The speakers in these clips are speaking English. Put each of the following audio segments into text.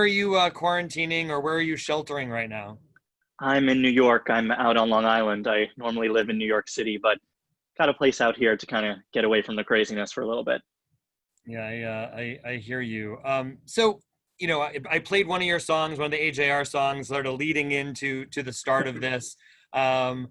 are you quarantining, or where are you sheltering right now? I'm in New York. I'm out on Long Island. I normally live in New York City, but got a place out here to kind of get away from the craziness for a little bit. Yeah, I hear you. So, I played one of your songs, one of the AJR songs, sort of leading into the start of this. Um,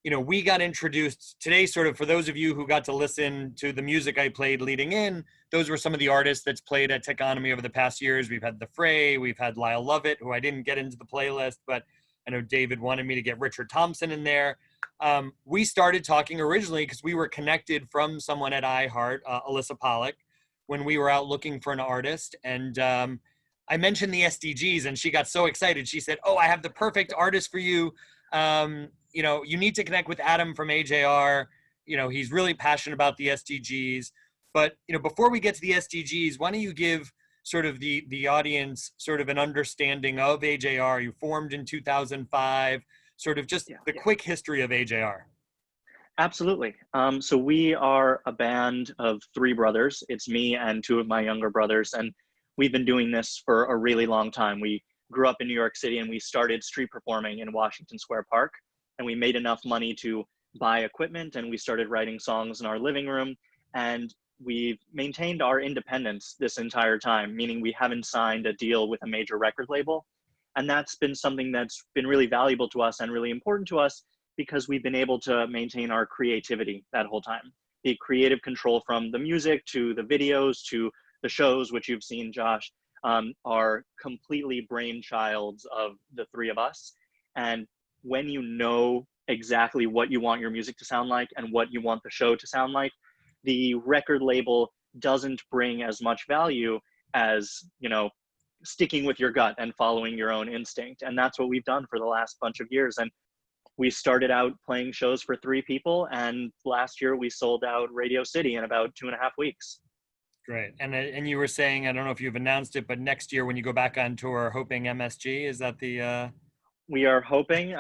we got introduced today, sort of for those of you who got to listen to the music I played leading in. Those were some of the artists that's played at Techonomy over the past years. We've had The Fray, we've had Lyle Lovett, who I didn't get into the playlist, but I know David wanted me to get Richard Thompson in there. We started talking originally because we were connected from someone at iHeart, Alyssa Pollock, when we were out looking for an artist. And I mentioned the SDGs, and she got so excited. She said, "Oh, I have the perfect artist for you. You need to connect with Adam from AJR. He's really passionate about the SDGs." But, before we get to the SDGs, why don't you give sort of the audience sort of an understanding of AJR? You formed in 2005, sort of just the quick history of AJR. Absolutely. So we are a band of three brothers. It's me and two of my younger brothers, and we've been doing this for a really long time. We grew up in New York City, and we started street performing in Washington Square Park, and we made enough money to buy equipment, and we started writing songs in our living room, and we've maintained our independence this entire time, meaning we haven't signed a deal with a major record label. And that's been something that's been really valuable to us and really important to us, because we've been able to maintain our creativity that whole time. The creative control from the music to the videos to the shows, which you've seen, Josh, are completely brainchilds of the three of us. And when you know exactly what you want your music to sound like and what you want the show to sound like, the record label doesn't bring as much value as, sticking with your gut and following your own instinct. And that's what we've done for the last bunch of years. And we started out playing shows for three people, and last year we sold out Radio City in about 2.5 weeks. Great. And you were saying, I don't know if you've announced it, but next year when you go back on tour, hoping MSG, is that the... We are hoping.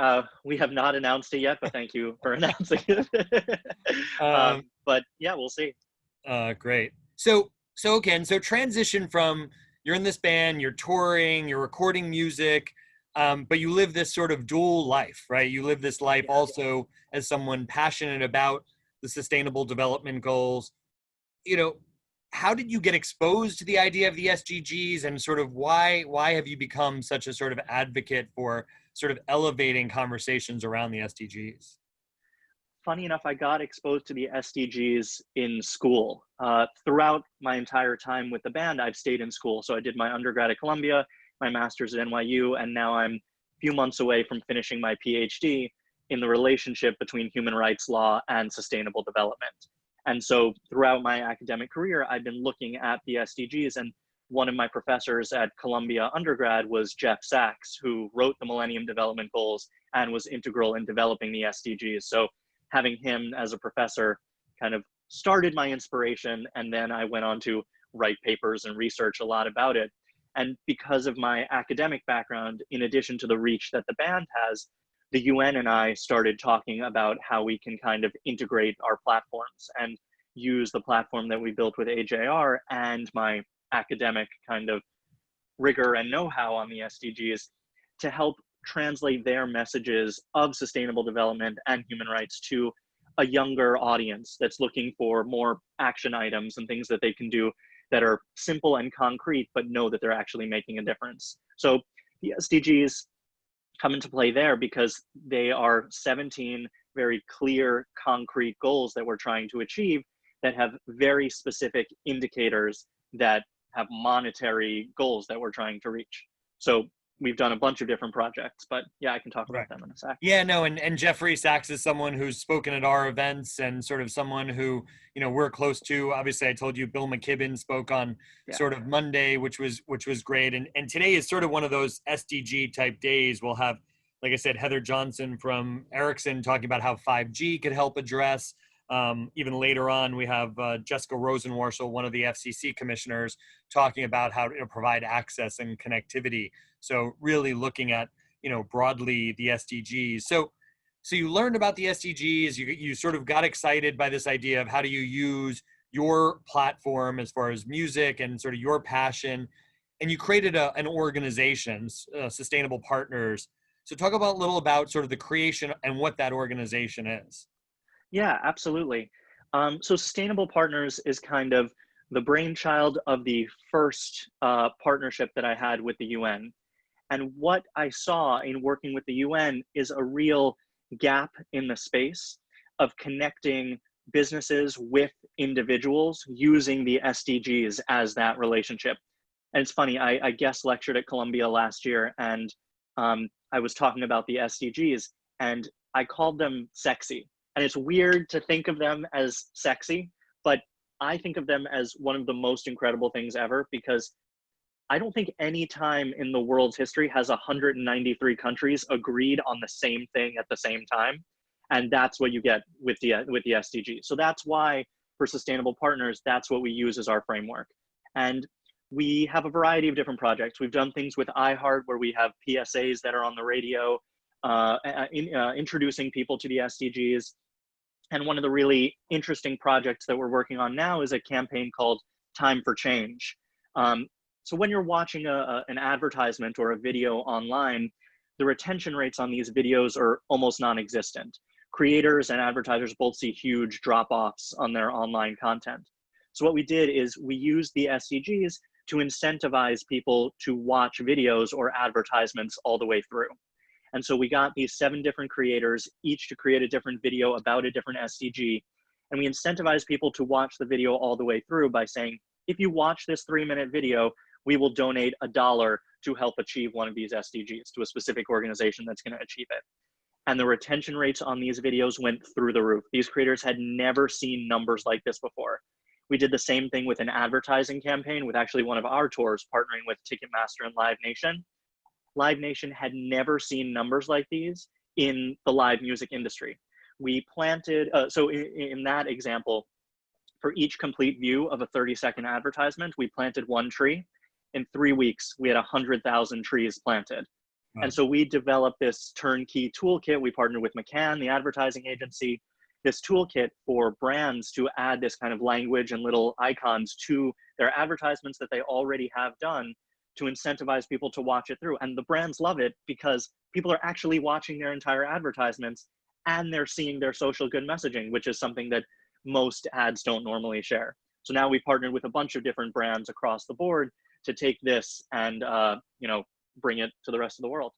We have not announced it yet, but thank you for announcing it. But yeah, we'll see. Great. So again, so transition from, you're in this band, you're touring, you're recording music, but you live this sort of dual life, right? You live this life also as someone passionate about the sustainable development goals. How did you get exposed to the idea of the SDGs, and sort of why have you become such a sort of advocate for sort of elevating conversations around the SDGs? Funny enough, I got exposed to the SDGs in school. Throughout my entire time with the band, I've stayed in school. So I did my undergrad at Columbia, my master's at NYU, and now I'm a few months away from finishing my PhD in the relationship between human rights law and sustainable development. And so throughout my academic career, I've been looking at the SDGs, and one of my professors at Columbia undergrad was Jeff Sachs, who wrote the Millennium Development Goals and was integral in developing the SDGs. So having him as a professor kind of started my inspiration, and then I went on to write papers and research a lot about it. And because of my academic background, in addition to the reach that the band has, the UN and I started talking about how we can kind of integrate our platforms and use the platform that we built with AJR and my academic kind of rigor and know-how on the SDGs to help translate their messages of sustainable development and human rights to a younger audience that's looking for more action items and things that they can do that are simple and concrete, but know that they're actually making a difference. So the SDGs come into play there because they are 17 very clear, concrete goals that we're trying to achieve that have very specific indicators that have monetary goals that we're trying to reach. So we've done a bunch of different projects, but yeah, I can talk about them in a sec. Yeah, no, and Jeffrey Sachs is someone who's spoken at our events and sort of someone who, we're close to. Obviously, I told you Bill McKibben spoke on sort of Monday, which was great. And today is sort of one of those SDG type days. We'll have, like I said, Heather Johnson from Ericsson talking about how 5G could help address. Even later on, we have Jessica Rosenworcel, one of the FCC commissioners, talking about how to provide access and connectivity. So really looking at, broadly the SDGs. So you learned about the SDGs, you sort of got excited by this idea of how do you use your platform as far as music and sort of your passion. and you created an organization, Sustainable Partners. So talk about a little about sort of the creation and what that organization is. Yeah, absolutely. So Sustainable Partners is kind of the brainchild of the first partnership that I had with the UN. And what I saw in working with the UN is a real gap in the space of connecting businesses with individuals using the SDGs as that relationship. And it's funny, I guest lectured at Columbia last year, and I was talking about the SDGs, and I called them sexy. And it's weird to think of them as sexy, but I think of them as one of the most incredible things ever, because I don't think any time in the world's history has 193 countries agreed on the same thing at the same time. And that's what you get with the SDG. So that's why for Sustainable Partners, that's what we use as our framework. And we have a variety of different projects. We've done things with iHeart where we have PSAs that are on the radio, introducing people to the SDGs. And one of the really interesting projects that we're working on now is a campaign called Time for Change. So when you're watching an advertisement or a video online, the retention rates on these videos are almost non-existent. Creators and advertisers both see huge drop-offs on their online content. So what we did is we used the SDGs to incentivize people to watch videos or advertisements all the way through. And so we got these 7 different creators, each to create a different video about a different SDG. And we incentivized people to watch the video all the way through by saying, if you watch this 3-minute video, we will donate $1 to help achieve one of these SDGs to a specific organization that's going to achieve it. And the retention rates on these videos went through the roof. These creators had never seen numbers like this before. We did the same thing with an advertising campaign with actually one of our tours partnering with Ticketmaster and Live Nation. Live Nation had never seen numbers like these in the live music industry. We planted, so in that example, for each complete view of a 30-second advertisement, we planted 1 tree. In 3 weeks, we had 100,000 trees planted. Wow. And so we developed this turnkey toolkit. We partnered with McCann, the advertising agency, this toolkit for brands to add this kind of language and little icons to their advertisements that they already have done to incentivize people to watch it through. And the brands love it because people are actually watching their entire advertisements and they're seeing their social good messaging, which is something that most ads don't normally share. So now we partnered with a bunch of different brands across the board to take this and bring it to the rest of the world.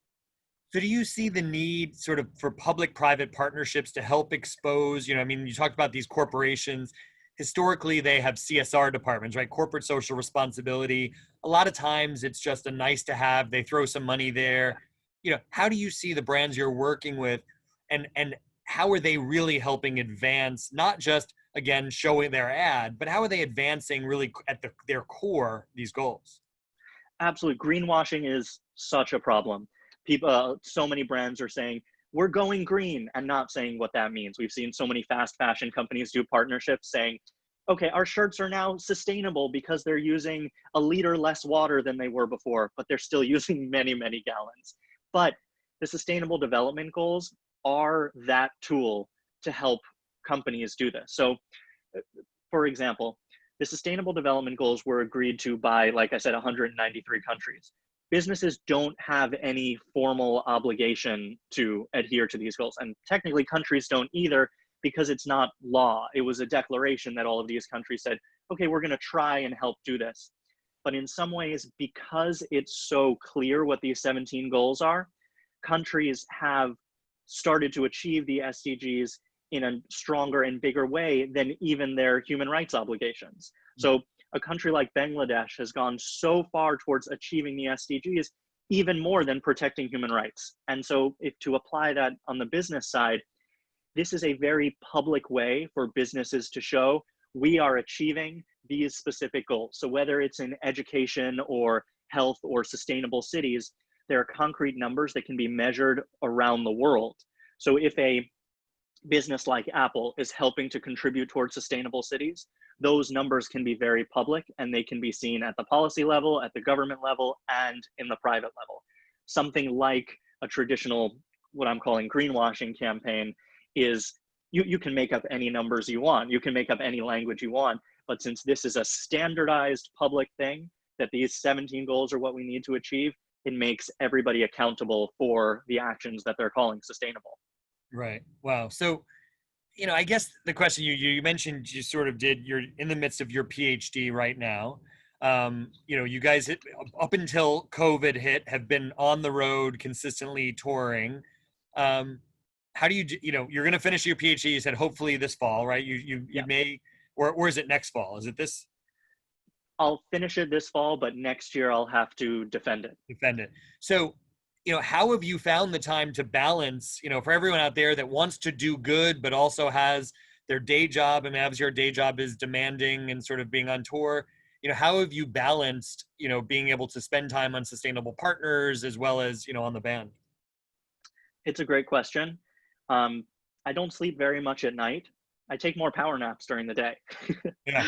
So do you see the need sort of for public-private partnerships to help expose, you talked about these corporations. Historically, they have CSR departments, right? Corporate social responsibility. A lot of times it's just a nice to have. They throw some money there. How do you see the brands you're working with and how are they really helping advance, not just, again, showing their ad, but how are they advancing really at their core, these goals? Absolutely. Greenwashing is such a problem. People, so many brands are saying, we're going green and not saying what that means. We've seen so many fast fashion companies do partnerships saying, okay, our shirts are now sustainable because they're using a liter less water than they were before, but they're still using many, many gallons. But the Sustainable Development Goals are that tool to help companies do this. So, for example, the Sustainable Development Goals were agreed to by, like I said, 193 countries. Businesses don't have any formal obligation to adhere to these goals. And technically countries don't either because it's not law. It was a declaration that all of these countries said, okay, we're gonna try and help do this. But in some ways, because it's so clear what these 17 goals are, countries have started to achieve the SDGs in a stronger and bigger way than even their human rights obligations. So a country like Bangladesh has gone so far towards achieving the SDGs, even more than protecting human rights. And so if to apply that on the business side, this is a very public way for businesses to show we are achieving these specific goals. So whether it's in education or health or sustainable cities, there are concrete numbers that can be measured around the world. So if a business like Apple is helping to contribute towards sustainable cities, those numbers can be very public and they can be seen at the policy level, at the government level, and in the private level. Something like a traditional, what I'm calling greenwashing campaign is you can make up any numbers you want, you can make up any language you want, but since this is a standardized public thing, that these 17 goals are what we need to achieve, it makes everybody accountable for the actions that they're calling sustainable. Right. Wow. So, I guess the question you mentioned, you sort of did, you're in the midst of your PhD right now. You guys up until COVID hit have been on the road consistently touring. How do you're going to finish your PhD, you said hopefully this fall, right? You Yeah. may, or is it next fall? Is it this? I'll finish it this fall, but next year I'll have to defend it. Defend it. So, how have you found the time to balance, for everyone out there that wants to do good, but also has their day job, and as your day job is demanding and sort of being on tour, how have you balanced, being able to spend time on sustainable partners as well as, on the band? It's a great question. I don't sleep very much at night. I take more power naps during the day. Yeah.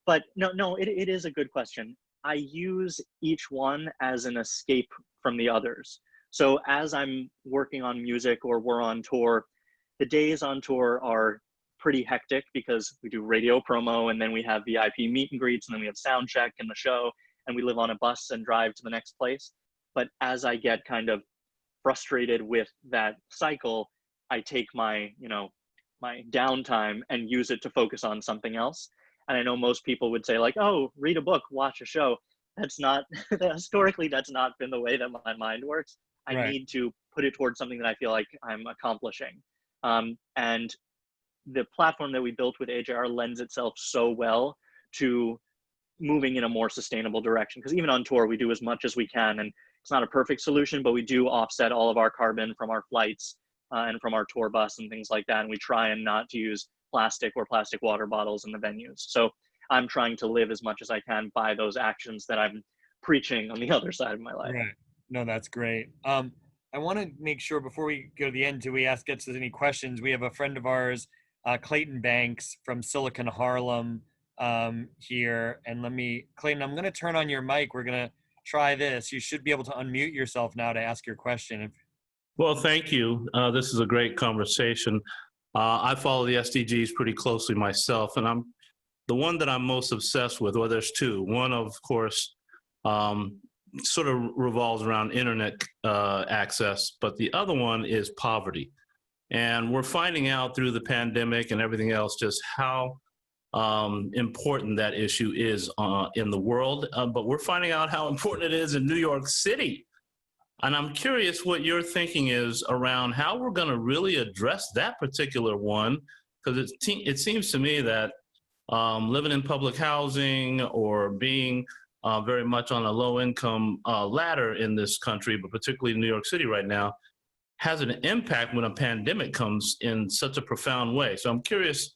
But no, it is a good question. I use each one as an escape from the others. So as I'm working on music or we're on tour, the days on tour are pretty hectic because we do radio promo and then we have VIP meet and greets and then we have sound check and the show and we live on a bus and drive to the next place. But as I get kind of frustrated with that cycle, I take my downtime and use it to focus on something else. And I know most people would say like, oh, read a book, watch a show. That's not, historically, that's not been the way that my mind works. I Right. need to put it towards something that I feel like I'm accomplishing. And the platform that we built with AJR lends itself so well to moving in a more sustainable direction. Because even on tour, we do as much as we can. And it's not a perfect solution, but we do offset all of our carbon from our flights and from our tour bus and things like that. And we try and not to use plastic or plastic water bottles in the venues. So I'm trying to live as much as I can by those actions that I'm preaching on the other side of my life. Right. No, that's great. I want to make sure before we go to the end, do we get to any questions? We have a friend of ours, Clayton Banks from Silicon Harlem here. And Clayton, I'm going to turn on your mic. We're going to try this. You should be able to unmute yourself now to ask your question. Well, thank you. This is a great conversation. I follow the SDGs pretty closely myself, and the one that I'm most obsessed with, well, there's two. One, of course, sort of revolves around internet access, but the other one is poverty. And we're finding out through the pandemic and everything else just how important that issue is in the world, but we're finding out how important it is in New York City. And I'm curious what your thinking is around how we're going to really address that particular one, because it seems to me that living in public housing or being very much on a low-income ladder in this country, but particularly in New York City right now, has an impact when a pandemic comes in such a profound way. So I'm curious,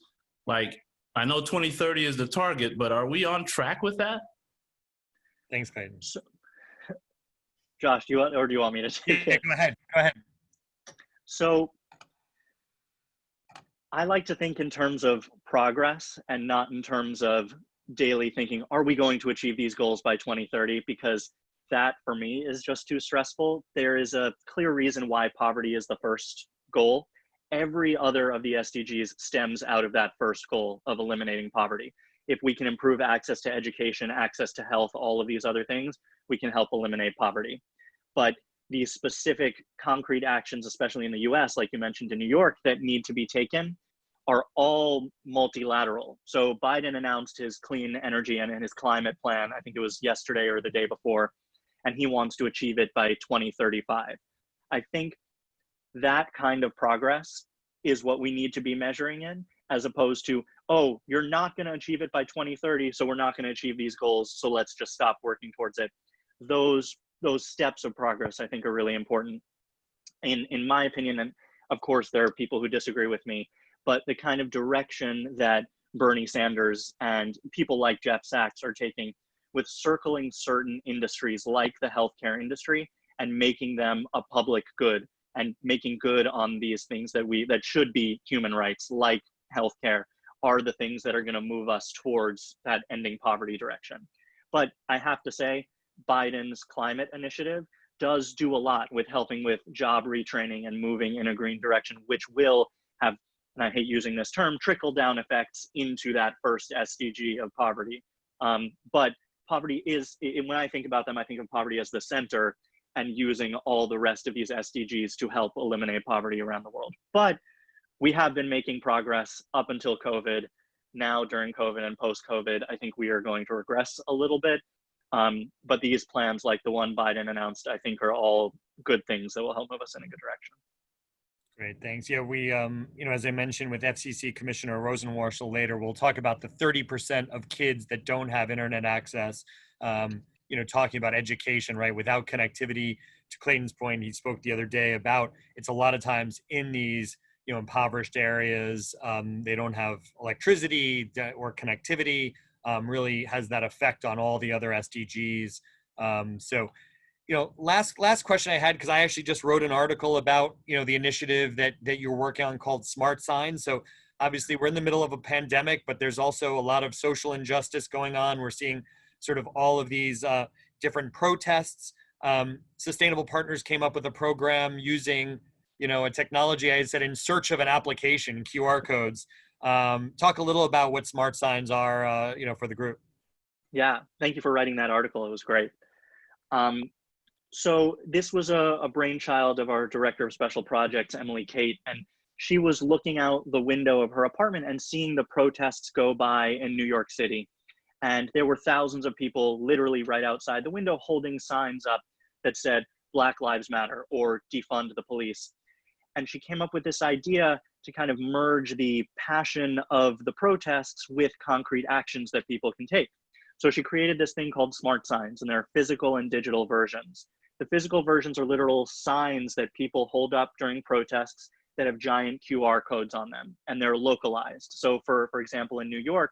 like, I know 2030 is the target, but are we on track with that? Thanks, Clayton. Josh, do you want me to take it? Go ahead. So I like to think in terms of progress and not in terms of daily thinking, are we going to achieve these goals by 2030? Because that for me is just too stressful. There is a clear reason why poverty is the first goal. Every other of the SDGs stems out of that first goal of eliminating poverty. If we can improve access to education, access to health, all of these other things, we can help eliminate poverty. But these specific concrete actions, especially in the US, like you mentioned in New York, that need to be taken are all multilateral. So Biden announced his clean energy and his climate plan, I think it was yesterday or the day before, and he wants to achieve it by 2035. I think that kind of progress is what we need to be measuring in, as opposed to, oh, you're not going to achieve it by 2030, so we're not going to achieve these goals, so let's just stop working towards it. Those steps of progress, I think, are really important. In my opinion, and of course, there are people who disagree with me, but the kind of direction that Bernie Sanders and people like Jeff Sachs are taking with circling certain industries like the healthcare industry and making them a public good and making good on these things that should be human rights, like healthcare, are the things that are going to move us towards that ending poverty direction. But I have to say, Biden's climate initiative does do a lot with helping with job retraining and moving in a green direction, which will have, and I hate using this term, trickle down effects into that first SDG of poverty. But poverty is, when I think about them, I think of poverty as the center and using all the rest of these SDGs to help eliminate poverty around the world. But we have been making progress up until COVID. Now during COVID and post-COVID, I think we are going to regress a little bit. But these plans, like the one Biden announced, I think are all good things that will help move us in a good direction. Great, thanks. Yeah, we, as I mentioned with FCC Commissioner Rosenworcel later, we'll talk about the 30% of kids that don't have internet access, talking about education, right? Without connectivity, to Clayton's point, he spoke the other day about, it's a lot of times in these, impoverished areas, they don't have electricity or connectivity, really has that effect on all the other SDGs. Last question I had, because I actually just wrote an article about, the initiative that you're working on called Smart Signs. So obviously we're in the middle of a pandemic, but there's also a lot of social injustice going on. We're seeing sort of all of these different protests. Sustainable Partners came up with a program using, a technology, I said, in search of an application, QR codes. Talk a little about what Smart Signs are, for the group. Yeah, thank you for writing that article. It was great. So this was a brainchild of our director of special projects, Emily Kate, and she was looking out the window of her apartment and seeing the protests go by in New York City. And there were thousands of people literally right outside the window holding signs up that said, Black Lives Matter or defund the police. And she came up with this idea to kind of merge the passion of the protests with concrete actions that people can take. So she created this thing called Smart Signs, and there are physical and digital versions. The physical versions are literal signs that people hold up during protests that have giant QR codes on them, and they're localized. So for example, in New York,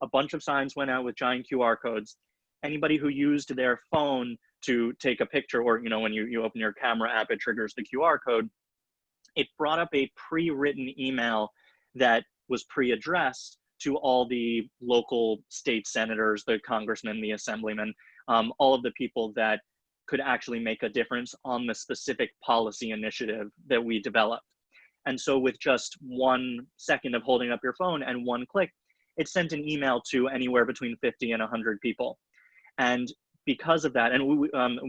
a bunch of signs went out with giant QR codes. Anybody who used their phone to take a picture, or when you open your camera app, it triggers the QR code. It brought up a pre-written email that was pre-addressed to all the local state senators, the congressmen, the assemblymen, all of the people that could actually make a difference on the specific policy initiative that we developed. And so with just 1 second of holding up your phone and one click, it sent an email to anywhere between 50 and 100 people. And because of that, and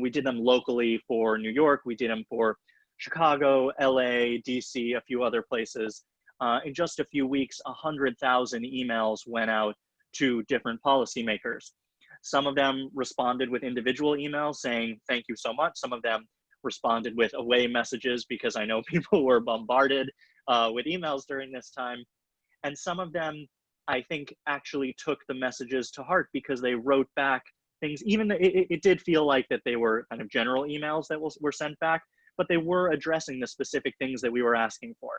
we did them locally for New York, we did them for Chicago, LA, DC, a few other places. In just a few weeks, 100,000 emails went out to different policymakers. Some of them responded with individual emails saying, thank you so much. Some of them responded with away messages, because I know people were bombarded with emails during this time. And some of them, I think, actually took the messages to heart, because they wrote back things, even though it did feel like that they were kind of general emails that were sent back, but they were addressing the specific things that we were asking for.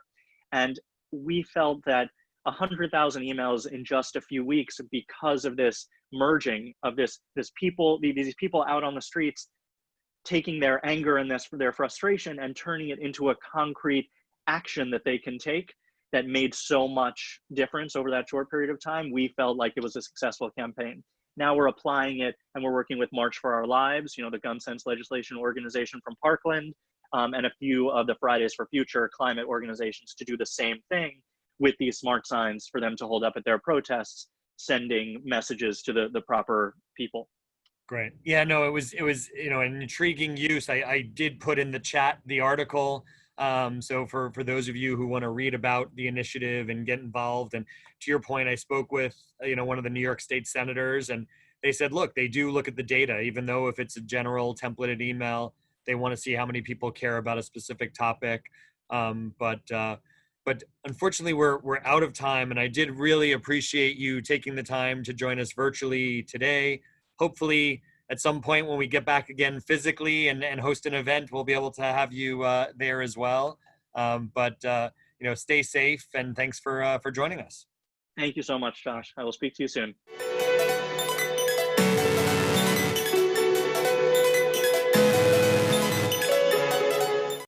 And we felt that 100,000 emails in just a few weeks, because of this merging of these people out on the streets, taking their anger and their frustration and turning it into a concrete action that they can take, that made so much difference over that short period of time. We felt like it was a successful campaign. Now we're applying it, and we're working with March for Our Lives, the gun sense legislation organization from Parkland, and a few of the Fridays for Future climate organizations, to do the same thing with these smart signs for them to hold up at their protests, sending messages to the proper people. Great. Yeah, no, it was an intriguing use. I did put in the chat the article. So for those of you who want to read about the initiative and get involved, and to your point, I spoke with one of the New York State senators, and they said, look, they do look at the data, even though if it's a general templated email, they want to see how many people care about a specific topic. But unfortunately, we're out of time, and I did really appreciate you taking the time to join us virtually today. Hopefully, at some point when we get back again physically and host an event, we'll be able to have you there as well. Stay safe, and thanks for joining us. Thank you so much, Josh. I will speak to you soon.